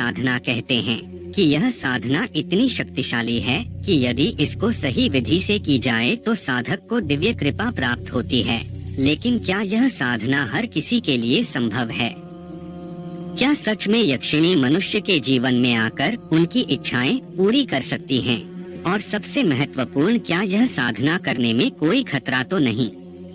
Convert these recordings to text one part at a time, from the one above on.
साधना कहते हैं कि यह साधना इतनी शक्तिशाली है कि यदि इसको सही विधि से की जाए तो साधक को दिव्य कृपा प्राप्त होती है। लेकिन क्या यह साधना हर किसी के लिए संभव है? क्या सच में यक्षिणी मनुष्य के जीवन में आकर उनकी इच्छाएं पूरी कर सकती हैं? और सबसे महत्वपूर्ण, क्या यह साधना करने में कोई खतरा तो नहीं?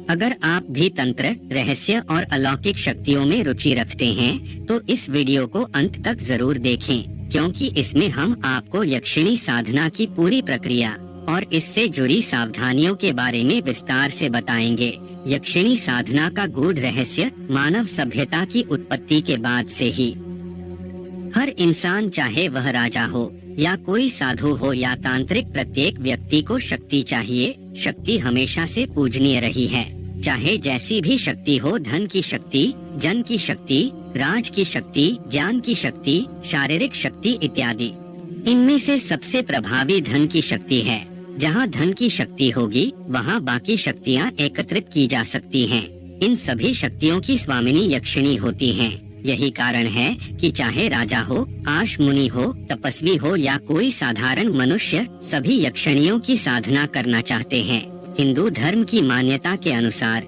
अगर आप भी तंत्र, रहस्य और अलौकिक शक्तियों में रुचि रखते हैं तो इस वीडियो को अंत तक जरूर देखें, क्योंकि इसमें हम आपको यक्षिणी साधना की पूरी प्रक्रिया और इससे जुड़ी सावधानियों के बारे में विस्तार से बताएंगे। यक्षिणी साधना का गूढ़ रहस्य मानव सभ्यता की उत्पत्ति के बाद से ही हर इंसान, चाहे वह राजा हो या कोई साधु हो या तांत्रिक, प्रत्येक व्यक्ति को शक्ति चाहिए। शक्ति हमेशा से पूजनीय रही है, चाहे जैसी भी शक्ति हो, धन की शक्ति, जन की शक्ति, राज की शक्ति, ज्ञान की शक्ति, शारीरिक शक्ति इत्यादि। इनमें से सबसे प्रभावी धन की शक्ति है। जहाँ धन की शक्ति होगी वहाँ बाकी शक्तियाँ एकत्रित की जा सकती हैं। इन सभी शक्तियों की स्वामिनी यक्षिणी होती हैं। यही कारण है कि चाहे राजा हो, आश मुनि हो, तपस्वी हो या कोई साधारण मनुष्य, सभी यक्षिणियों की साधना करना चाहते हैं। हिंदू धर्म की मान्यता के अनुसार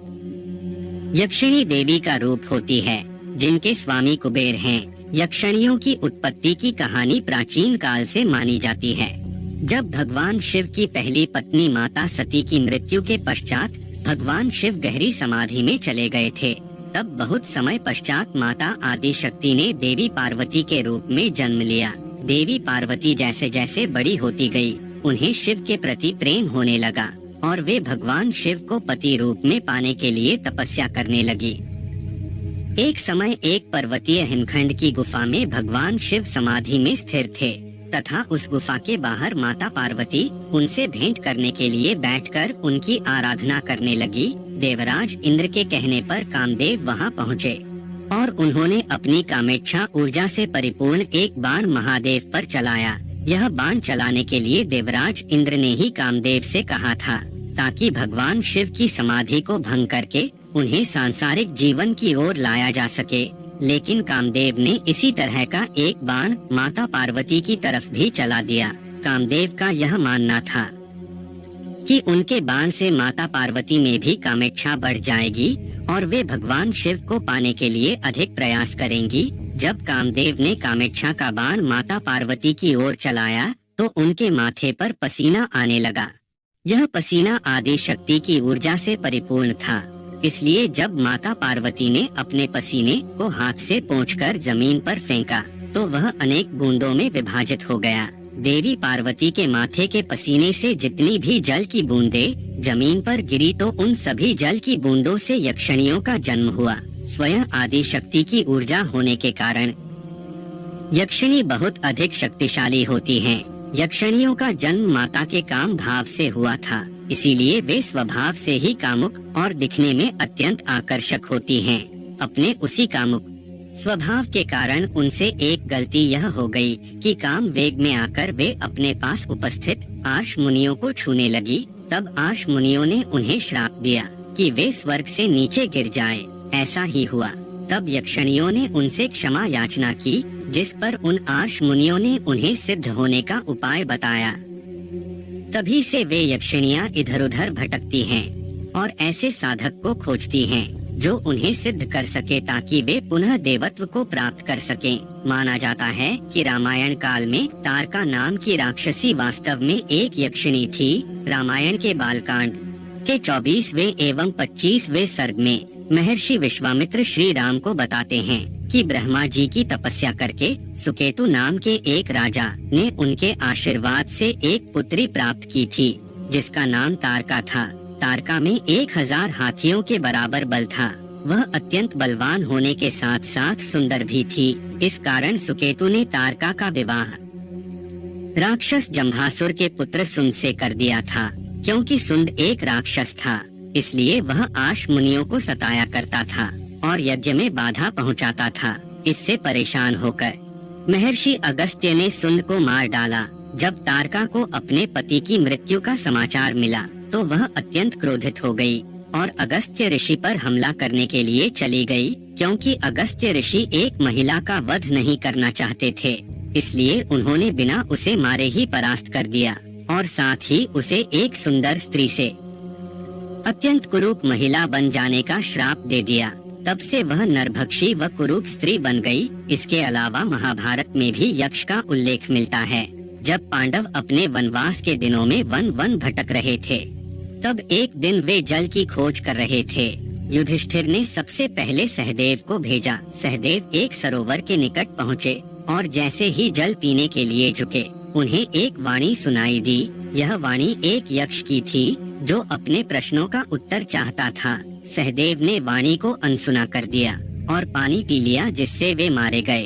यक्षिणी देवी का रूप होती है जिनके स्वामी कुबेर हैं। यक्षिणियों की उत्पत्ति की कहानी प्राचीन काल से मानी जाती है। जब भगवान शिव की पहली पत्नी माता सती की मृत्यु के पश्चात भगवान शिव गहरी समाधि में चले गए थे, तब बहुत समय पश्चात माता आदि शक्ति ने देवी पार्वती के रूप में जन्म लिया। देवी पार्वती जैसे जैसे बड़ी होती गई, उन्हें शिव के प्रति प्रेम होने लगा और वे भगवान शिव को पति रूप में पाने के लिए तपस्या करने लगी। एक समय एक पर्वतीय हिमखंड की गुफा में भगवान शिव समाधि में स्थिर थे तथा उस गुफा के बाहर माता पार्वती उनसे भेंट करने के लिए बैठकर उनकी आराधना करने लगी। देवराज इंद्र के कहने पर कामदेव वहां पहुँचे और उन्होंने अपनी कामेच्छा ऊर्जा से परिपूर्ण एक बाण महादेव पर चलाया। यह बाण चलाने के लिए देवराज इंद्र ने ही कामदेव से कहा था, ताकि भगवान शिव की समाधि को भंग करके उन्हें सांसारिक जीवन की ओर लाया जा सके। लेकिन कामदेव ने इसी तरह का एक बाण माता पार्वती की तरफ भी चला दिया। कामदेव का यह मानना था कि उनके बाण से माता पार्वती में भी कामेच्छा बढ़ जाएगी और वे भगवान शिव को पाने के लिए अधिक प्रयास करेंगी। जब कामदेव ने कामेच्छा का बाण माता पार्वती की ओर चलाया तो उनके माथे पर पसीना आने लगा। यह पसीना आदि शक्ति की ऊर्जा से परिपूर्ण था, इसलिए जब माता पार्वती ने अपने पसीने को हाथ से पोंछकर जमीन पर फेंका तो वह अनेक बूंदों में विभाजित हो गया। देवी पार्वती के माथे के पसीने से जितनी भी जल की बूंदें जमीन पर गिरी तो उन सभी जल की बूंदों से यक्षिणियों का जन्म हुआ। स्वयं आदि शक्ति की ऊर्जा होने के कारण यक्षिणी बहुत अधिक शक्तिशाली होती हैं। यक्षिणियों का जन्म माता के काम भाव से हुआ था, इसीलिए वे स्वभाव से ही कामुक और दिखने में अत्यंत आकर्षक होती हैं। अपने उसी कामुक स्वभाव के कारण उनसे एक गलती यह हो गई कि काम वेग में आकर वे अपने पास उपस्थित आश मुनियों को छूने लगी। तब आश मुनियों ने उन्हें श्राप दिया कि वे स्वर्ग से नीचे गिर जाएं। ऐसा ही हुआ। तब यक्षिणियों ने उनसे क्षमा याचना की, जिस पर उन आश मुनियों ने उन्हें सिद्ध होने का उपाय बताया। तभी से वे यक्षिणियाँ इधर उधर भटकती हैं और ऐसे साधक को खोजती हैं जो उन्हें सिद्ध कर सके, ताकि वे पुनः देवत्व को प्राप्त कर सकें। माना जाता है कि रामायण काल में तारका नाम की राक्षसी वास्तव में एक यक्षिणी थी। रामायण के बालकांड के 24वें एवं 25वें सर्ग में महर्षि विश्वामित्र श्री राम को बताते हैं कि ब्रह्मा जी की तपस्या करके सुकेतु नाम के एक राजा ने उनके आशीर्वाद से एक पुत्री प्राप्त की थी, जिसका नाम तारका था। तारका में 1000 हाथियों के बराबर बल था। वह अत्यंत बलवान होने के साथ साथ सुंदर भी थी। इस कारण सुकेतु ने तारका का विवाह राक्षस जम्भासुर के पुत्र सुंद से कर दिया था। क्योंकि सुंद एक राक्षस था, इसलिए वह आश मुनियों को सताया करता था और यज्ञ में बाधा पहुंचाता था। इससे परेशान होकर महर्षि अगस्त्य ने सुंद को मार डाला। जब तारका को अपने पति की मृत्यु का समाचार मिला तो वह अत्यंत क्रोधित हो गई और अगस्त्य ऋषि पर हमला करने के लिए चली गई। क्योंकि अगस्त्य ऋषि एक महिला का वध नहीं करना चाहते थे, इसलिए उन्होंने बिना उसे मारे ही परास्त कर दिया और साथ ही उसे एक सुंदर स्त्री से अत्यंत कुरूप महिला बन जाने का श्राप दे दिया। तब से वह नरभक्षी व कुरूप स्त्री बन गई। इसके अलावा महाभारत में भी यक्ष का उल्लेख मिलता है। जब पांडव अपने वनवास के दिनों में वन वन भटक रहे थे, तब एक दिन वे जल की खोज कर रहे थे। युधिष्ठिर ने सबसे पहले सहदेव को भेजा। सहदेव एक सरोवर के निकट पहुँचे और जैसे ही जल पीने के लिए झुके, उन्हें एक वाणी सुनाई दी। यह वाणी एक यक्ष की थी जो अपने प्रश्नों का उत्तर चाहता था। सहदेव ने वाणी को अनसुना कर दिया और पानी पी लिया, जिससे वे मारे गए।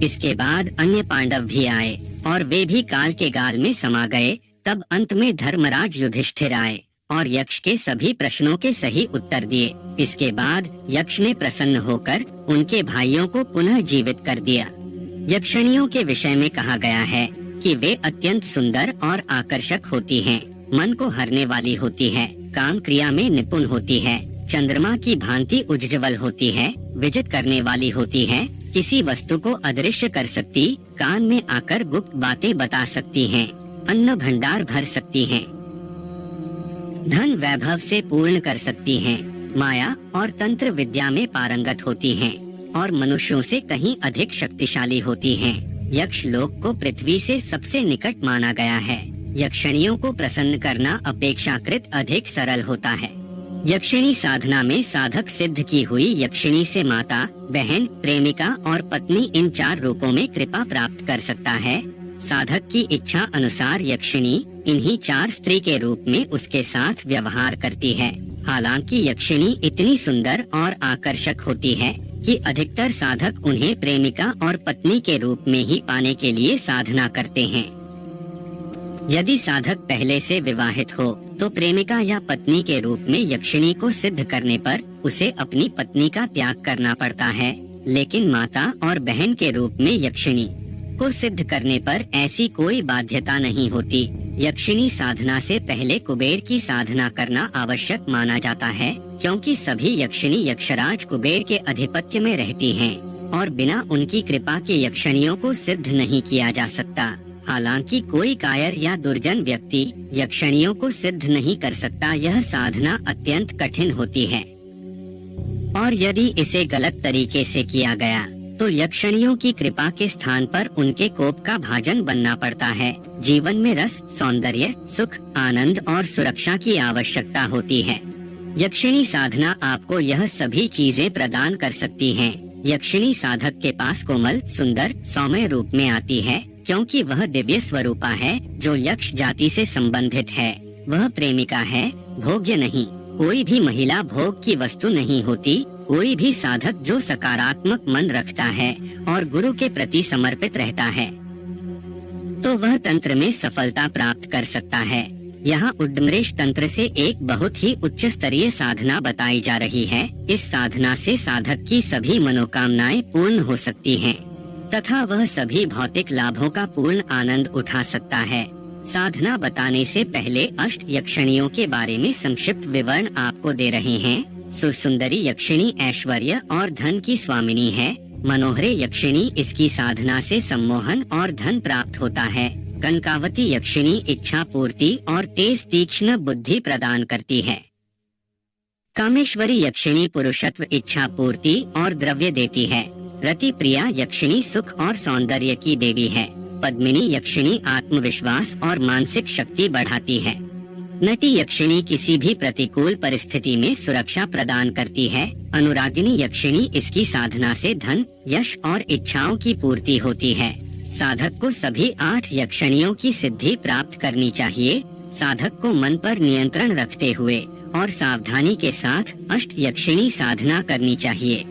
इसके बाद अन्य पांडव भी आए और वे भी काल के गाल में समा गए। तब अंत में धर्मराज युधिष्ठिर आए और यक्ष के सभी प्रश्नों के सही उत्तर दिए। इसके बाद यक्ष ने प्रसन्न होकर उनके भाइयों को पुनः जीवित कर दिया। यक्षिणियों के विषय में कहा गया है कि वे अत्यंत सुंदर और आकर्षक होती हैं, मन को हरने वाली होती है, काम क्रिया में निपुण होती है, चंद्रमा की भांति उज्ज्वल होती है, विजित करने वाली होती है, किसी वस्तु को अदृश्य कर सकती, कान में आकर गुप्त बातें बता सकती हैं, अन्न भंडार भर सकती हैं, धन वैभव से पूर्ण कर सकती हैं, माया और तंत्र विद्या में पारंगत होती हैं और मनुष्यों से कहीं अधिक शक्तिशाली होती हैं। यक्ष लोक को पृथ्वी से सबसे निकट माना गया है। यक्षिणियों को प्रसन्न करना अपेक्षाकृत अधिक सरल होता है। यक्षिणी साधना में साधक सिद्ध की हुई यक्षिणी से माता, बहन, प्रेमिका और पत्नी इन 4 रूपों में कृपा प्राप्त कर सकता है। साधक की इच्छा अनुसार यक्षिणी इन्हीं 4 स्त्री के रूप में उसके साथ व्यवहार करती है। हालांकि यक्षिणी इतनी सुंदर और आकर्षक होती है कि अधिकतर साधक उन्हें प्रेमिका और पत्नी के रूप में ही पाने के लिए साधना करते हैं। यदि साधक पहले से विवाहित हो तो प्रेमिका या पत्नी के रूप में यक्षिणी को सिद्ध करने पर उसे अपनी पत्नी का त्याग करना पड़ता है, लेकिन माता और बहन के रूप में यक्षिणी को सिद्ध करने पर ऐसी कोई बाध्यता नहीं होती। यक्षिणी साधना से पहले कुबेर की साधना करना आवश्यक माना जाता है, क्योंकि सभी यक्षिणी यक्षराज कुबेर के आधिपत्य में रहती हैं और बिना उनकी कृपा के यक्षिणियों को सिद्ध नहीं किया जा सकता। हालांकि कोई कायर या दुर्जन व्यक्ति यक्षिणियों को सिद्ध नहीं कर सकता। यह साधना अत्यंत कठिन होती है और यदि इसे गलत तरीके से किया गया तो यक्षिणियों की कृपा के स्थान पर उनके कोप का भाजन बनना पड़ता है। जीवन में रस, सौंदर्य, सुख, आनंद और सुरक्षा की आवश्यकता होती है। यक्षिणी साधना आपको यह सभी चीजें प्रदान कर सकती है। यक्षिणी साधक के पास कोमल, सुंदर, सौम्य रूप में आती है, क्योंकि वह दिव्य स्वरूपा है जो यक्ष जाति से संबंधित है। वह प्रेमिका है, भोग्य नहीं। कोई भी महिला भोग की वस्तु नहीं होती। कोई भी साधक जो सकारात्मक मन रखता है और गुरु के प्रति समर्पित रहता है तो वह तंत्र में सफलता प्राप्त कर सकता है। यहाँ उड्डमृष तंत्र से एक बहुत ही उच्च स्तरीय साधना बताई जा रही है। इस साधना से साधक की सभी मनोकामनाएं पूर्ण हो सकती हैं तथा वह सभी भौतिक लाभों का पूर्ण आनंद उठा सकता है। साधना बताने से पहले अष्ट यक्षिणियों के बारे में संक्षिप्त विवरण आपको दे रहे हैं। सुसुंदरी यक्षिणी ऐश्वर्य और धन की स्वामिनी है। मनोहरे यक्षिणी इसकी साधना से सम्मोहन और धन प्राप्त होता है। कनकावती यक्षिणी इच्छा पूर्ति और तेज तीक्ष्ण बुद्धि प्रदान करती है। कामेश्वरी यक्षिणी पुरुषत्व, इच्छा पूर्ति और द्रव्य देती है। रति प्रिया यक्षिणी सुख और सौंदर्य की देवी है। पद्मिनी यक्षिणी आत्मविश्वास और मानसिक शक्ति बढ़ाती है। नटी यक्षिणी किसी भी प्रतिकूल परिस्थिति में सुरक्षा प्रदान करती है। अनुरागिनी यक्षिणी इसकी साधना से धन, यश और इच्छाओं की पूर्ति होती है। साधक को सभी 8 यक्षिणियों की सिद्धि प्राप्त करनी चाहिए। साधक को मन पर नियंत्रण रखते हुए और सावधानी के साथ अष्ट यक्षिणी साधना करनी चाहिए।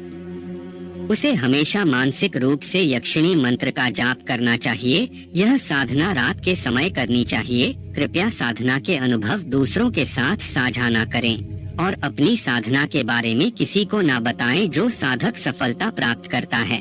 उसे हमेशा मानसिक रूप से यक्षिणी मंत्र का जाप करना चाहिए। यह साधना रात के समय करनी चाहिए। कृपया साधना के अनुभव दूसरों के साथ साझा न करें और अपनी साधना के बारे में किसी को न बताएं। जो साधक सफलता प्राप्त करता है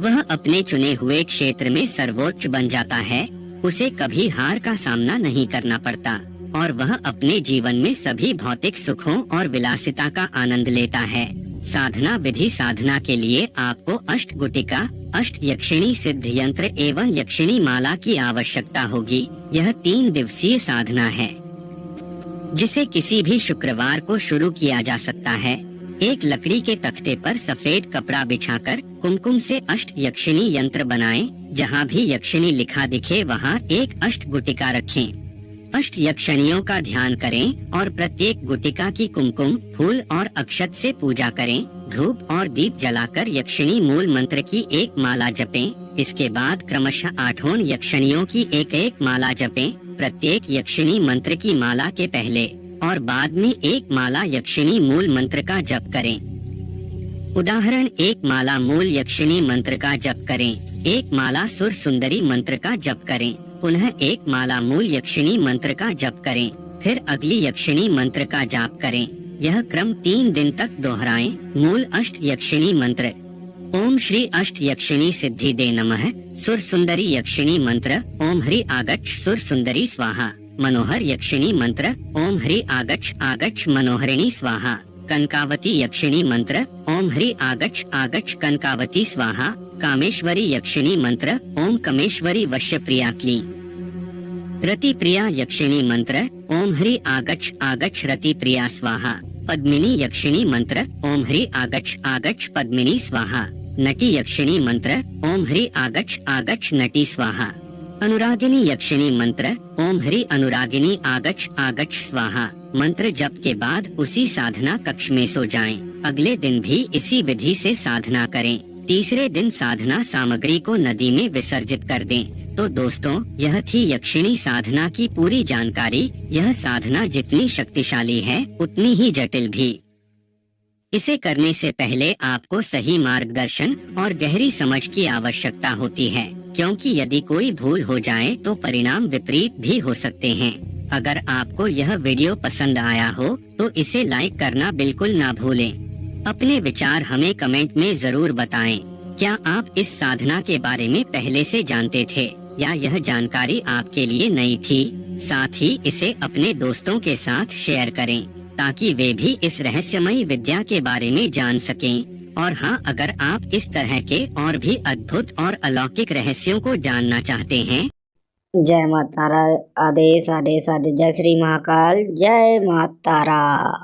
वह अपने चुने हुए क्षेत्र में सर्वोच्च बन जाता है। उसे कभी हार का सामना नहीं करना पड़ता और वह अपने जीवन में सभी भौतिक सुखों और विलासिता का आनंद लेता है। साधना विधि साधना के लिए आपको अष्ट गुटिका, अष्ट यक्षिणी सिद्ध यंत्र एवं यक्षिणी माला की आवश्यकता होगी। यह 3 दिवसीय साधना है जिसे किसी भी शुक्रवार को शुरू किया जा सकता है। एक लकड़ी के तख्ते पर सफेद कपड़ा बिछाकर कुमकुम से अष्ट यक्षिणी यंत्र बनाएं। जहाँ भी यक्षिणी लिखा दिखे वहाँ एक अष्ट गुटिका रखें। अष्ट यक्षिणियों का ध्यान करें और प्रत्येक गुटिका की कुमकुम, फूल और अक्षत से पूजा करें। धूप और दीप जलाकर यक्षिणी मूल मंत्र की एक माला जपें। इसके बाद क्रमशः 8 यक्षिणियों की एक माला जपें। प्रत्येक यक्षिणी मंत्र की माला के पहले और बाद में एक माला यक्षिणी मूल मंत्र का जप करें। उदाहरण, एक माला मूल यक्षिणी मंत्र का जप करें, एक माला सुर सुंदरी मंत्र का जप करें, पुनः एक माला मूल यक्षिणी मंत्र का जप करें, फिर अगली यक्षिणी मंत्र का जाप करें। यह क्रम 3 दिन तक दोहराएं। मूल अष्ट यक्षिणी मंत्र: ओम श्री अष्ट यक्षिणी सिद्धि दे नमः। सुर सुंदरी यक्षिणी मंत्र: ओम ह्री आगच्छ सुर सुंदरी स्वाहा। मनोहर यक्षिणी मंत्र: ओम ह्री आगच्छ आगच्छ मनोहरिणी स्वाहा। कनकावती यक्षिणी मंत्र: ओम ह्री आगच्छ आगच्छ कनकावती स्वाहा। कामेश्वरी यक्षिणी मंत्र: ओम कमेश्वरी वश्य प्रिया क्ली। रति प्रिया यक्षिणी मंत्र: ओम ह्री आगच्छ आगच्छ रति प्रिया स्वाहा। पद्मिनी यक्षिणी मंत्र: ओम ह्री आगच्छ आगच्छ पद्मिनी स्वाहा। नटी यक्षिणी मंत्र: ओम ह्री आगच्छ आगच्छ नटी स्वाहा। अनुरागिनी यक्षिणी मंत्र: ओम ह्री अनुरागिनी आगच्छ आगच्छ स्वाहा। मंत्र जप के बाद उसी साधना कक्ष में सो जाएं। अगले दिन भी इसी विधि से साधना करें। तीसरे दिन साधना सामग्री को नदी में विसर्जित कर दें। तो दोस्तों, यह थी यक्षिणी साधना की पूरी जानकारी। यह साधना जितनी शक्तिशाली है उतनी ही जटिल भी। इसे करने से पहले आपको सही मार्गदर्शन और गहरी समझ की आवश्यकता होती है, क्योंकि यदि कोई भूल हो जाए तो परिणाम विपरीत भी हो सकते हैं। अगर आपको यह वीडियो पसंद आया हो तो इसे लाइक करना बिल्कुल ना भूलें। अपने विचार हमें कमेंट में जरूर बताएं। क्या आप इस साधना के बारे में पहले से जानते थे या यह जानकारी आपके लिए नई थी? साथ ही इसे अपने दोस्तों के साथ शेयर करें ताकि वे भी इस रहस्यमयी विद्या के बारे में जान सकें। और हाँ, अगर आप इस तरह के और भी अद्भुत और अलौकिक रहस्यों को जानना चाहते हैं। जय माता तारा। आदेश आदेश आदेश। जय श्री महाकाल। जय माता तारा।